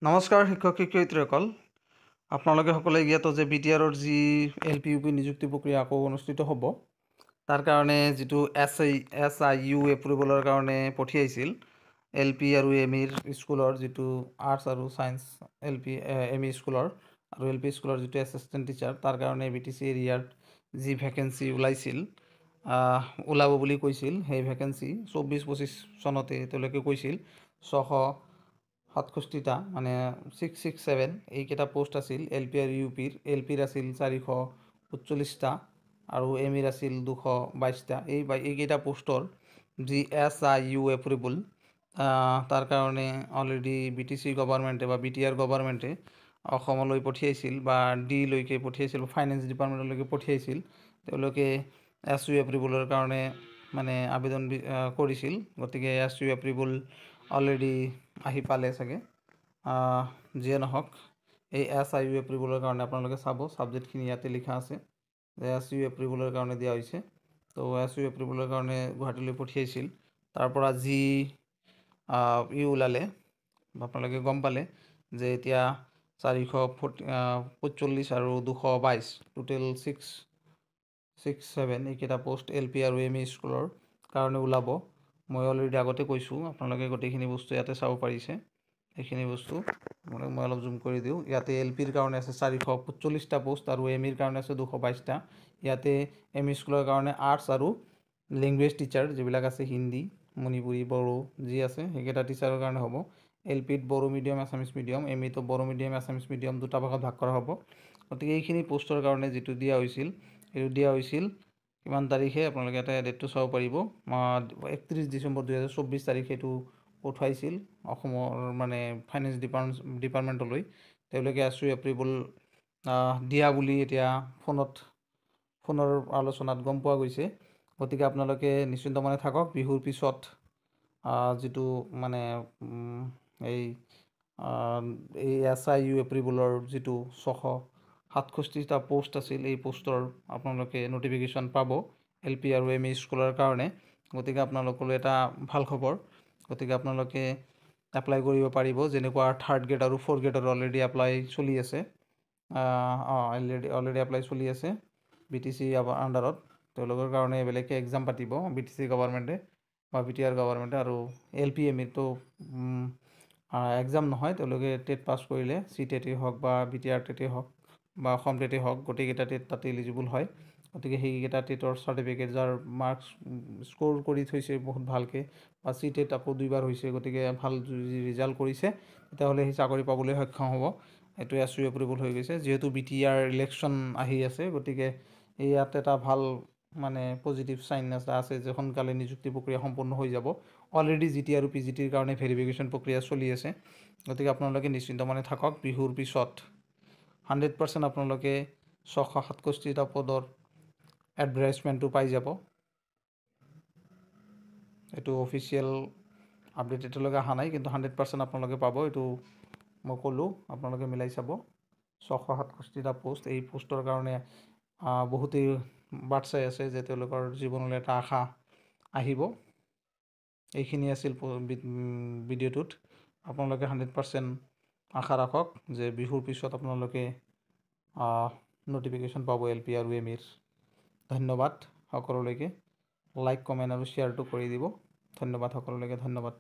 নমস্কাৰ শিক্ষক শিক্ষয়িত্ৰীসকল, আপোনালোকে সকলোৱে জ্ঞাত যে BTR-ৰ যি LP-UP নিযুক্তি প্ৰক্ৰিয়া আকৌ অনুষ্ঠিত হ'ব। তাৰ কাৰণে যিটো SIU এপ্ৰুভেলৰ কাৰণে পঠিয়াইছিল LP আৰু ME স্কুলৰ যিটো আৰ্টছ আৰু ছায়েন্স ME স্কুলৰ আৰু LP স্কুলৰ যিটো এছিষ্টেণ্ট টিচাৰ, তাৰ কাৰণে BTC এৰিয়াত যি ভেকেঞ্চি ওলাব বুলি কৈছিল, সেই ভেকেঞ্চি 24-25 চনতে তেওঁলোকে কৈছিল 667টা মানে 667 এইকেইটা পোষ্ট আছিল LP আৰু UPৰ। LPৰ আছিল 439টা আৰু MEৰ আছিল 222টা। এইকেইটা পোষ্টৰ যি SIU এপ্ৰুভেল, তাৰ কাৰণে অলৰেডি BTC গভৰ্ণমেণ্টে বা BTR গভৰ্ণমেণ্টে অসমলৈ পঠিয়াইছিল বা ডিলৈকে পঠিয়াইছিল, ফাইনেন্স ডিপাৰ্টমেণ্টলৈকে পঠিয়াইছিল। তেওঁলোকে SIU এপ্ৰুভেলৰ কাৰণে মানে আবেদন কৰিছিল। গতিকে SIU এপ্ৰুভেল অলৰেডি আহি পালে চাগে। যিয়ে নহওক, এই SIU এপ্ৰুভেলৰ কাৰণে আপোনালোকে চাব, ছাবজেক্টখিনি ইয়াতে লিখা আছে যে SIU এপ্ৰুভেলৰ কাৰণে দিয়া হৈছে। তো SIU এপ্ৰুভেলৰ কাৰণে গুৱাহাটীলৈ পঠিয়াইছিল। তাৰ পৰা যি ওলালে, আপোনালোকে গম পালে যে এতিয়া 445 আৰু 222 টোটেল 667 এইকেইটা পোষ্ট LP আৰু ME স্কুলৰ কাৰণে ওলাব। মই অলৰেডি আগতে কৈছোঁ, আপোনালোকে গোটেইখিনি বস্তু ইয়াতে চাব পাৰিছে। এইখিনি বস্তু মই অলপ জুম কৰি দিওঁ। ইয়াতে LPৰ কাৰণে আছে 445টা পোষ্ট আৰু MEৰ কাৰণে আছে 222টা। ইয়াতে ME স্কুলৰ কাৰণে আৰ্টছ আৰু লেংগুৱেজ টিচাৰ যিবিলাক আছে, হিন্দী, মণিপুৰী, বড়ো যি আছে, সেইকেইটা টিচাৰৰ কাৰণে হ'ব। LPত বড়ো মিডিয়াম, আছামিছ মিডিয়াম, MEতো বড়ো মিডিয়াম, আছামিছ মিডিয়াম দুটা ভাগত ভাগ কৰা হ'ব। গতিকে এইখিনি পোষ্টৰ কাৰণে যিটো দিয়া হৈছিল, সেইটো দিয়া হৈছিল কিমান তাৰিখে, আপোনালোকে এটা ডেটটো চাব পাৰিব। 31 ডিচেম্বৰ 2024 তাৰিখে এইটো পঠাইছিল অসমৰ মানে ফাইনেন্স ডিপাৰ্টমেণ্টলৈ। তেওঁলোকে SIU এপ্ৰুভেল দিয়া বুলি এতিয়া ফোনৰ আলোচনাত গম পোৱা গৈছে। গতিকে আপোনালোকে নিশ্চিন্ত মনে থাকক। বিহুৰ পিছত যিটো মানে এই SIU এপ্ৰুভেলৰ যিটো 667টা পোষ্ট আছিল, এই পোষ্টৰ আপোনালোকে ন'টিফিকেশ্যন পাব LP আৰু ME স্কুলৰ কাৰণে। গতিকে আপোনালোকলৈ এটা ভাল খবৰ। গতিকে আপোনালোকে এপ্লাই কৰিব পাৰিব। যেনেকুৱা 3rd গ্ৰেড আৰু 4th গ্ৰেডৰ অলৰেডি এপ্লাই চলি আছে। অলৰেডি এপ্লাই চলি আছে BTC আণ্ডাৰত। তেওঁলোকৰ কাৰণে বেলেগকৈ এক্সাম পাতিব BTC গভৰ্ণমেণ্টে বা BTR গভৰ্ণমেণ্টে। আৰু LP MEতো এক্সাম নহয়, তেওঁলোকে টেট পাছ কৰিলে, CTET হওক বা BTR টেটেই হওক বা অসম টেটেই হওক, গোটেইকেইটা টেট তাতে এলিজিবল হয়। গতিকে সেইকেইটা টেটৰ চাৰ্টিফিকেট যাৰ মাৰ্কছ স্ক'ৰ কৰি থৈছে বহুত ভালকৈ, বা CTET আকৌ 2বাৰ হৈছে, গতিকে ভাল ৰিজাল্ট কৰিছে, তেতিয়াহ'লে সেই চাকৰি পাবলৈ সক্ষম হ'ব। এইটো SIU এপ্ৰুভেল হৈ গৈছে। যিহেতু BTR ইলেকশ্যন আহি আছে, গতিকে ইয়াত এটা ভাল মানে পজিটিভ চাইন এটা আছে যে সোনকালে নিযুক্তি প্ৰক্ৰিয়া সম্পূৰ্ণ হৈ যাব। অলৰেডি GT আৰু PGTৰ কাৰণে ভেৰিফিকেশ্যন প্ৰক্ৰিয়া চলি আছে। গতিকে আপোনালোকে নিশ্চিন্ত মনে থাকক। বিহুৰ পিছত 100% আপোনালোকে 667টা পদৰ এডভাৰটাইজমেণ্টটো পাই যাব। এইটো অফিচিয়েল আপডেট এতিয়ালৈকে অহা নাই, কিন্তু 100% আপোনালোকে পাব। এইটো মই ক'লোঁ, আপোনালোকে মিলাই চাব। 667টা পোষ্ট, এই পোষ্টৰ কাৰণে বহুতেই বাট চাই আছে যে তেওঁলোকৰ জীৱনলৈ এটা আশা আহিব। এইখিনি আছিল ভিডিঅ'টোত। আপোনালোকে 100% আশা ৰাখক যে বিহুৰ পিছত আপোনালোকে ন'টিফিকেশ্যন পাব LP আৰু MEৰ। ধন্যবাদ সকলোলৈকে। লাইক, কমেণ্ট আৰু শ্বেয়াৰটো কৰি দিব। ধন্যবাদ সকলোলৈকে, ধন্যবাদ।